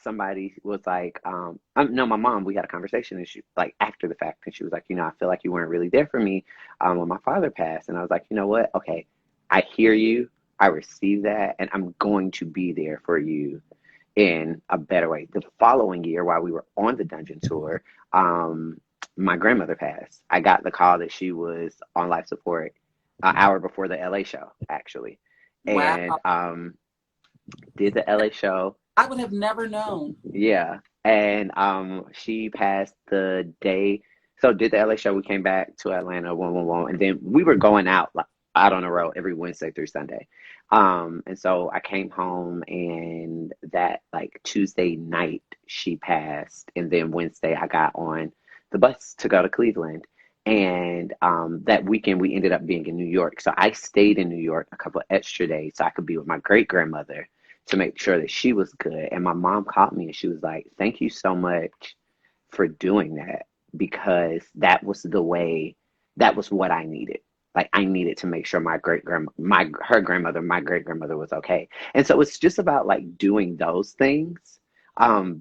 Somebody was like, no, my mom, we had a conversation and she like after the fact, and she was like, I feel like you weren't really there for me when my father passed. And I was like, you know what? Okay, I hear you, I receive that, and I'm going to be there for you in a better way. The following year, while we were on the dungeon tour, my grandmother passed. I got the call that she was on life support an hour before the LA show, actually. Wow. And did the LA show. I would have never known. Yeah. And she passed the day. So did the LA show. We came back to Atlanta, one, and then we were going out like out on the road every Wednesday through Sunday. And so I came home and that like Tuesday night she passed, and then Wednesday I got on the bus to go to Cleveland. And that weekend we ended up being in New York. So I stayed in New York a couple of extra days so I could be with my great grandmother to make sure that she was good. And my mom called me and she was like, "Thank you so much for doing that because that was the way, that was what I needed. Like I needed to make sure my great grandma, my her grandmother, my great grandmother was okay." And so it's just about like doing those things,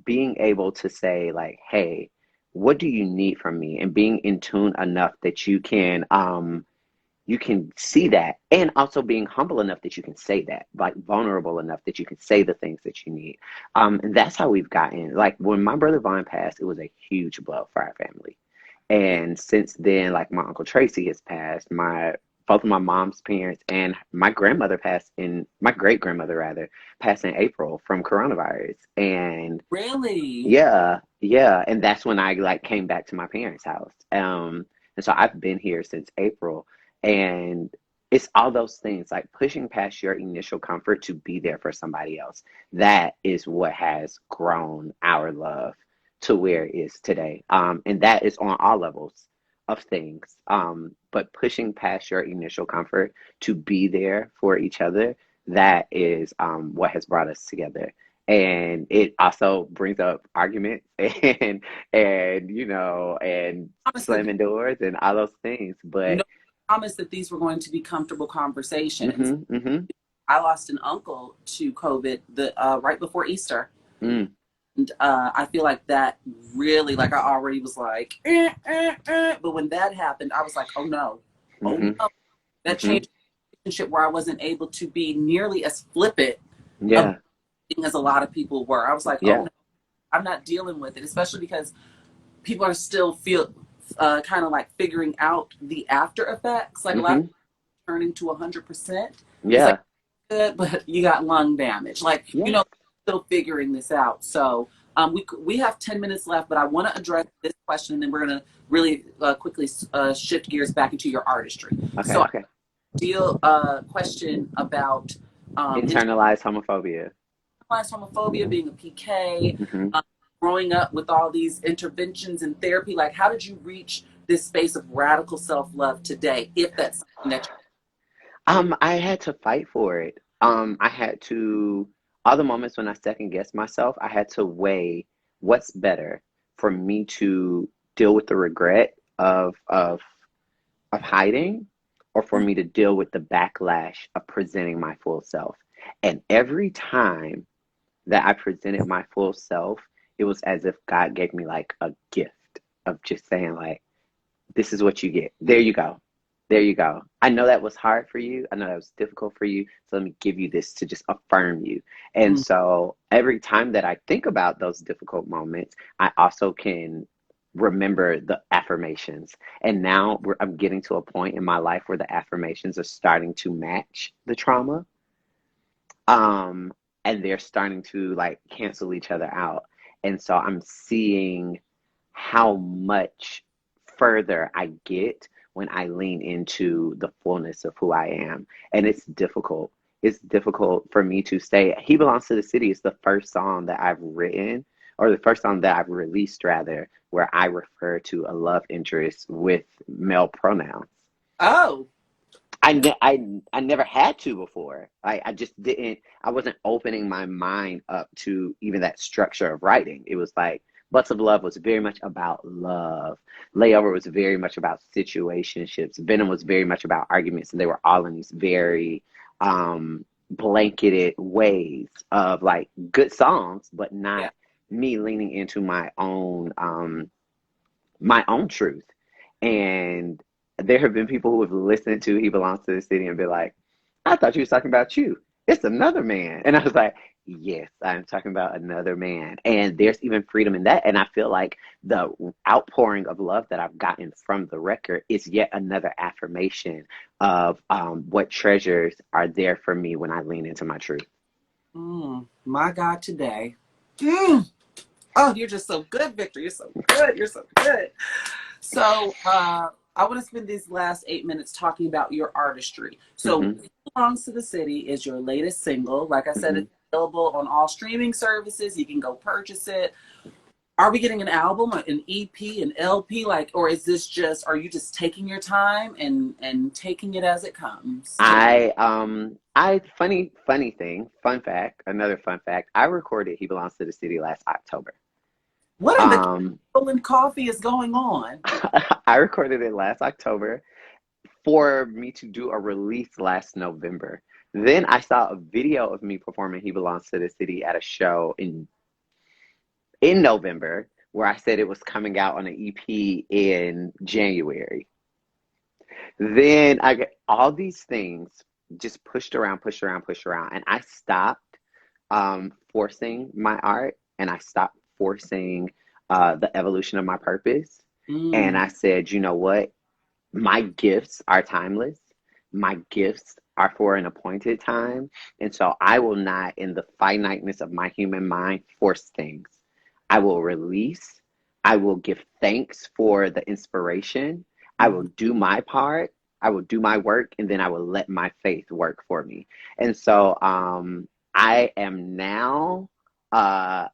being able to say like, "Hey, what do you need from me?" And being in tune enough that you can see that, and also being humble enough that you can say that, like vulnerable enough that you can say the things that you need. And that's how we've gotten. Like when my brother Vaughn passed, it was a huge blow for our family. Yeah. And since then, like my uncle Tracy has passed, my both of my mom's parents and my grandmother passed in my great grandmother rather passed in April from coronavirus. And Really? yeah, yeah. And that's when I like came back to my parents' house. And so I've been here since April. And it's all those things like pushing past your initial comfort to be there for somebody else. That is what has grown our love to where it is today. And that is on all levels of things. But pushing past your initial comfort to be there for each other, that is what has brought us together. And it also brings up arguments and and Promise that slamming doors and all those things. But no promise that these were going to be comfortable conversations. mm-hmm. I lost an uncle to COVID the right before Easter. Mm, And I feel like that really, like I already was like, but when that happened, I was like, oh mm-hmm, no, that mm-hmm. changed the relationship where I wasn't able to be nearly as flippant about Yeah, it as a lot of people were. I was like, oh yeah. no, I'm not dealing with it, especially because people are still kind of like figuring out the after effects. Like a lot of Mm-hmm. people turning to 100%. He's like, Yeah, good, but you got lung damage. Like, yeah. still figuring this out. So we have 10 minutes left, but I want to address this question, and then we're going to really quickly shift gears back into your artistry. Okay, So, okay. deal question about Internalized homophobia. internalized homophobia, being a PK, Mm-hmm. growing up with all these interventions and therapy. Like, how did you reach this space of radical self love today, if that's something that I had to fight for it. I had to, all the moments when I second guessed myself, I had to weigh what's better for me to deal with the regret of hiding, or for you. me to deal with the backlash of presenting my full self. And every time that I presented my full self, it was as if God gave me like a gift of just saying like, this is what you get. There you go. There you go. I know that was hard for you. I know that was difficult for you. So let me give you this to just affirm you. And Mm. so every time that I think about those difficult moments, I also can remember the affirmations. And now I'm getting to a point in my life where the affirmations are starting to match the trauma. Um, and they're starting to like cancel each other out. And so I'm seeing how much further I get when I lean into the fullness of who I am. And it's difficult. It's difficult for me to say He Belongs to the City is the first song that I've written, or the first song that I've released rather, where I refer to a love interest with male pronouns. Oh, I never had to before. I just didn't, I wasn't opening my mind up to even that structure of writing. It was like Butts of Love was very much about love. Layover was very much about situationships. Venom was very much about arguments, and they were all in these very blanketed ways of like good songs, but yeah. not me leaning into my own truth. And there have been people who have listened to He Belongs to the City and be like, I thought you was talking about you. it's another man. And I was like, yes, I'm talking about another man. And there's even freedom in that. And I feel like the outpouring of love that I've gotten from the record is yet another affirmation of what treasures are there for me when I lean into my truth. My God, today. Mm. Oh, you're just so good, Victor. You're so good. You're so good. So, I want to spend these last 8 minutes talking about your artistry. So, Hmm. He Belongs to the City is your latest single. Like I said, Hmm. it's available on all streaming services. You can go purchase it. Are we getting an album, an EP, an LP, like, or is this just? Are you just taking your time and taking it as it comes? Funny thing, fun fact, another fun fact. I recorded He Belongs to the City last October. What in the Um, kettle and coffee is going on? I recorded it last October for me to do a release last November. Then I saw a video of me performing He Belongs to the City at a show in November where I said it was coming out on an EP in January. Then I get all these things just pushed around, pushed around, pushed around, and I stopped forcing my art, and I stopped forcing the evolution of my purpose. And Mm. I said, you know what? My gifts are timeless. My gifts are for an appointed time. And so I will not, in the finiteness of my human mind, force things. I will release. I will give thanks for the inspiration. I will Mm. do my part. I will do my work, and then I will let my faith work for me. And so I am now uh,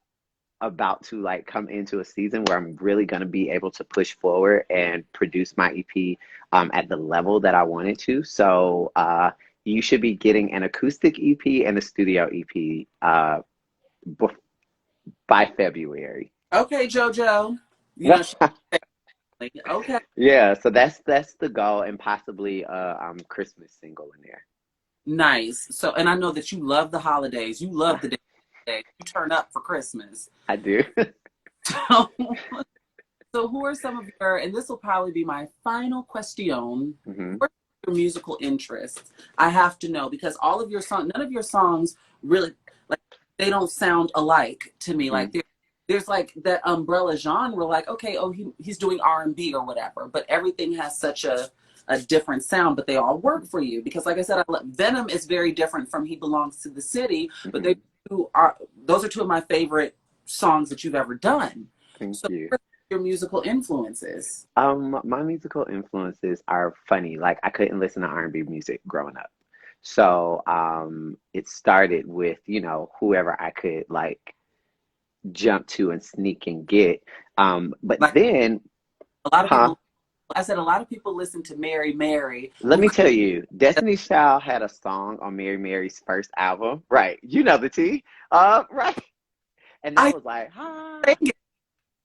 about to like come into a season where I'm really going to be able to push forward and produce my EP at the level that I wanted to. So you should be getting an acoustic EP and a studio EP bef- by February. Okay, JoJo. You know, she, okay. Yeah, so that's the goal, and possibly Christmas single in there. Nice. So, and I know that you love the holidays. You love the day. You turn up for Christmas. I do. So, who are some of your, and this will probably be my final question, Hmm. who are your musical interests? I have to know because all of your songs, none of your songs really, like, they don't sound alike to me. Hmm. Like, there's like that umbrella genre, like, okay, oh, he's doing R&B or whatever, but everything has such a different sound, but they all work for you because, like I said, Venom is very different from He Belongs to the City, but Hmm. those are two of my favorite songs that you've ever done. Thank So, you. your musical influences? My musical influences are funny. Like I couldn't listen to R&B music growing up. So, it started with, whoever I could like jump to and sneak and get. But Like then, a lot of huh? people, I said a lot of people listen to Mary Mary Let who me tell you, Destiny's Child had a song on Mary Mary's first album. Right. You know the T. Right. And that I was like, huh? think it.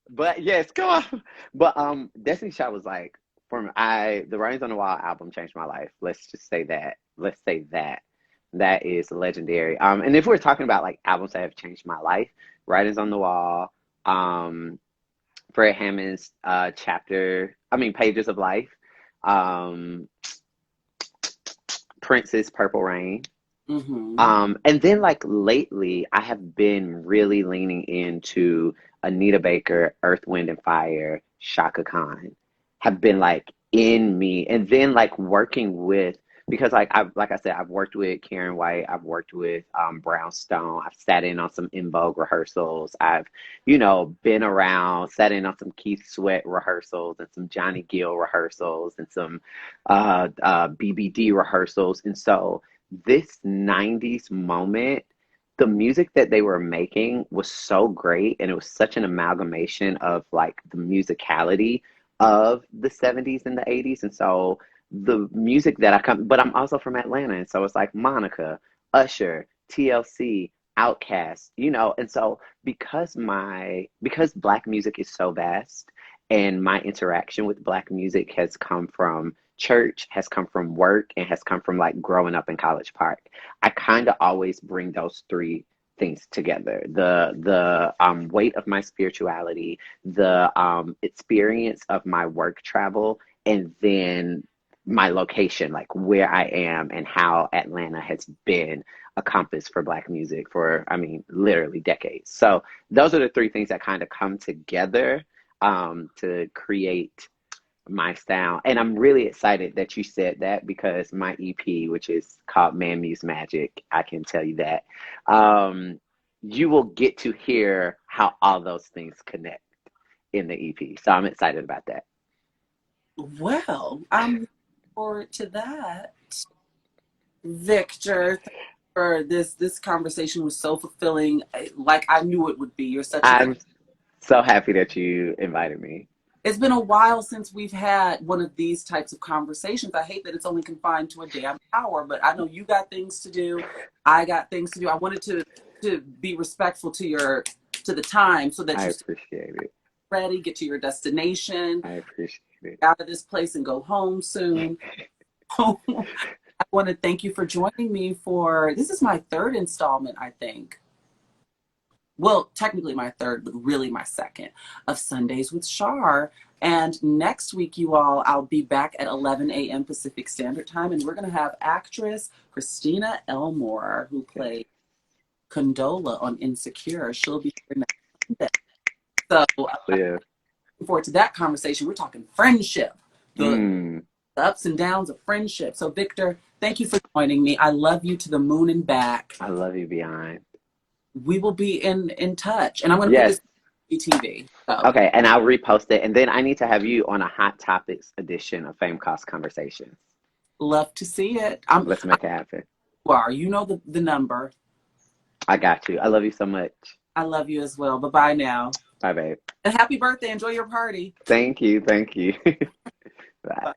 But yes, come on. But Destiny Child was like from I the Writings on the Wall album changed my life. Let's just say that. Let's say that. That is legendary. And if we're talking about like albums that have changed my life, Writings on the Wall, um, Fred Hammond's Pages of Life, um, Prince's Purple Rain. Mm-hmm. And then like lately, I have been really leaning into Anita Baker, Earth, Wind and Fire, Shaka Khan have been like in me. And then like working with because like I said, I've worked with Karen White, I've worked with Brownstone, I've sat in on some In Vogue rehearsals, I've, been around, sat in on some Keith Sweat rehearsals and some Johnny Gill rehearsals and some BBD rehearsals. And so this 90s moment, the music that they were making was so great and it was such an amalgamation of like the musicality of the 70s and the 80s. And so the music that but I'm also from Atlanta. And so it's like Monica, Usher, TLC, Outkast, and so because Black music is so vast and my interaction with Black music has come from church, has come from work, and has come from like growing up in College Park. I kind of always bring those three things together: the weight of my spirituality, the experience of my work travel, and then my location, like where I am and how Atlanta has been a compass for Black music for, I mean, literally decades. So those are the three things that kind of come together to create my style. And I'm really excited that you said that because my EP, which is called Man Muse Magic, I can tell you that you will get to hear how all those things connect in the EP. So I'm excited about that. Well, I'm looking forward to that. Victor, thank you for this conversation was so fulfilling, like I knew it would be. You're such a good. I'm so happy that you invited me. It's been a while since we've had one of these types of conversations. I hate that it's only confined to a damn hour, but I know you got things to do. I got things to do. I wanted to be respectful to the time so that I you stay appreciate it. ready, get to your destination, I appreciate it. out of this place and go home soon. I want to thank you for joining me for this is my third installment, I think. Well, technically my third, but really my second of Sundays with Shar. And next week, you all, I'll be back at 11 a.m. Pacific Standard Time, and we're going to have actress Christina Elmore, who played Condola on Insecure. She'll be here next Sunday. So I'm Yeah. looking forward to that conversation. We're talking friendship, the Mm, ups and downs of friendship. So, Victor, thank you for joining me. I love you to the moon and back. I love you beyond. We will be in touch, and I'm going to put Yes. this on TV. So, Okay, and I'll repost it. And then I need to have you on a Hot Topics edition of Fame Cost Conversations. love to see it. Let's make it happen. You are. You know the number. I got you. I love you so much. I love you as well. Bye-bye now. Bye, babe. And happy birthday. Enjoy your party. Thank you. Thank you. Bye. Bye.